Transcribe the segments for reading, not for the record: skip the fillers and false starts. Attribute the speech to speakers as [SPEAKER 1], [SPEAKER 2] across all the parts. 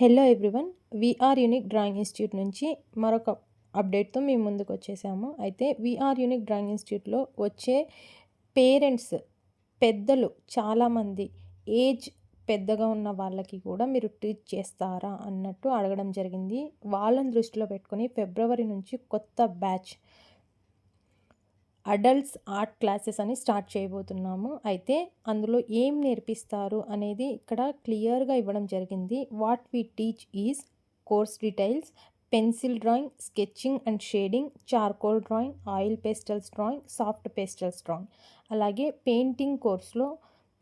[SPEAKER 1] Hello everyone, VR unique drawing institute నుంచి మరొక అప్డేట్తో మేము ముందుకు వచ్చేసాము. అయితే వీఆర్ యూనిక్ డ్రాయింగ్ ఇన్స్టిట్యూట్లో వచ్చే పేరెంట్స్ పెద్దలు చాలామంది ఏజ్ పెద్దగా ఉన్న వాళ్ళకి కూడా మీరు టీచ్ చేస్తారా అన్నట్టు అడగడం జరిగింది. వాళ్ళని దృష్టిలో పెట్టుకొని ఫిబ్రవరి నుంచి కొత్త బ్యాచ్ అడల్ట్స్ ఆర్ట్ క్లాసెస్ అని స్టార్ట్ చేయబోతున్నాము. అయితే అందులో ఏం నేర్పిస్తారు అనేది ఇక్కడ క్లియర్గా ఇవ్వడం జరిగింది. What we teach is course details, pencil drawing, sketching and shading, charcoal drawing, oil pastels drawing, soft pastels drawing. అలాగే పెయింటింగ్ కోర్స్లో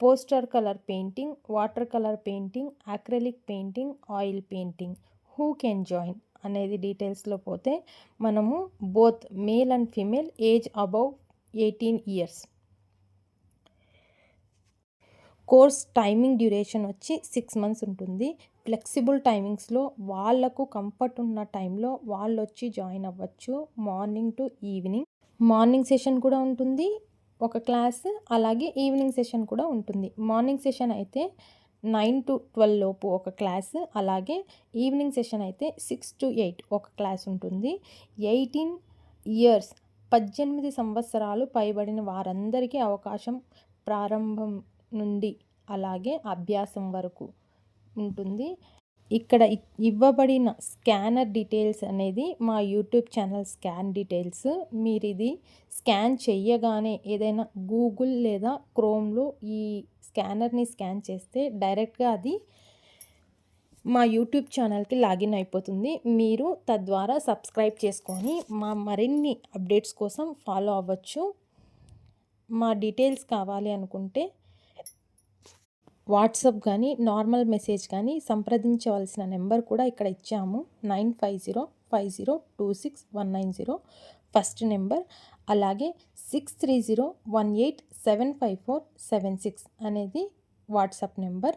[SPEAKER 1] poster colour painting, water colour painting, acrylic painting, oil painting. Who can join అనేది డీటెయిల్స్లో పోతే మనము both male and female age above 18 years. Course timing duration వచ్చి 6 months ఉంటుంది. Flexible టైమింగ్స్లో వాళ్ళకు కంఫర్ట్ ఉన్న టైంలో వాళ్ళు వచ్చి జాయిన్ అవ్వచ్చు. Morning to evening morning session కూడా ఉంటుంది ఒక క్లాస్, అలాగే ఈవినింగ్ సెషన్ కూడా ఉంటుంది. మార్నింగ్ సెషన్ అయితే 9 to 12 లోపు ఒక క్లాస్, అలాగే ఈవినింగ్ సెషన్ అయితే 6 to 8 ఒక క్లాస్ ఉంటుంది. 18 ఇయర్స్ 18 సంవత్సరాలు పైబడిన వారందరికీ అవకాశం ప్రారంభం నుండి అలాగే అభ్యాసం వరకు ఉంటుంది. ఇక్కడ ఇవ్వబడిన స్కానర్ డీటెయిల్స్ అనేది మా యూట్యూబ్ ఛానల్ స్కాన్ డీటెయిల్స్. మీరు ఇది స్కాన్ చెయ్యగానే ఏదైనా గూగుల్ లేదా క్రోమ్లో ఈ స్కానర్ని స్కాన్ చేస్తే డైరెక్ట్గా అది మా యూట్యూబ్ ఛానల్కి లాగిన్ అయిపోతుంది. మీరు తద్వారా సబ్స్క్రైబ్ చేసుకొని మా మరిన్ని అప్డేట్స్ కోసం ఫాలో అవ్వచ్చు. మా డీటెయిల్స్ కావాలి అనుకుంటే వాట్సాప్ కానీ నార్మల్ మెసేజ్ కానీ సంప్రదించవలసిన నెంబర్ కూడా ఇక్కడ ఇచ్చాము. 9505026190 ఫస్ట్ నెంబర్, అలాగే 6301875476 అనేది వాట్సాప్ నెంబర్.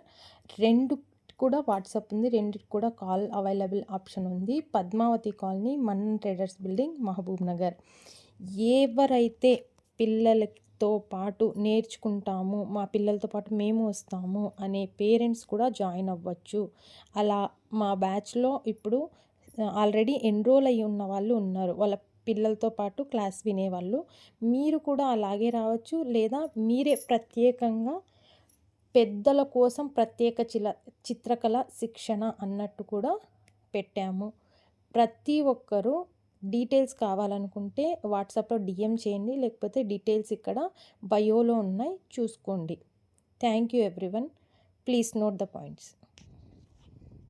[SPEAKER 1] రెండు కూడా వాట్సాప్ ఉంది, రెండికి కూడా కాల్ అవైలబుల్ ఆప్షన్ ఉంది. Padmavathi colony, Mannan traders building, Mahabub Nagar. ఎవరైతే పిల్లలతో పాటు నేర్చుకుంటాము, మా పిల్లలతో పాటు మేము వస్తాము అనే పేరెంట్స్ కూడా జాయిన్ అవ్వచ్చు. అలా మా బ్యాచ్లో ఇప్పుడు ఆల్రెడీ ఎన్రోల్ అయ్యి ఉన్న వాళ్ళు ఉన్నారు, వాళ్ళ పిల్లలతో పాటు క్లాస్ వినేవాళ్ళు. మీరు కూడా అలాగే రావచ్చు, లేదా మీరే ప్రత్యేకంగా పెద్దల కోసం ప్రత్యేక చిత్రకళ శిక్షణ అన్నట్టు కూడా పెట్టాము. ప్రతి ఒక్కరూ డీటెయిల్స్ కావాలనుకుంటే వాట్సాప్లో డిఎం చేయండి, లేకపోతే డీటెయిల్స్ ఇక్కడ బయోలో ఉన్నాయి, చూసుకోండి. Thank you everyone. Please note the points.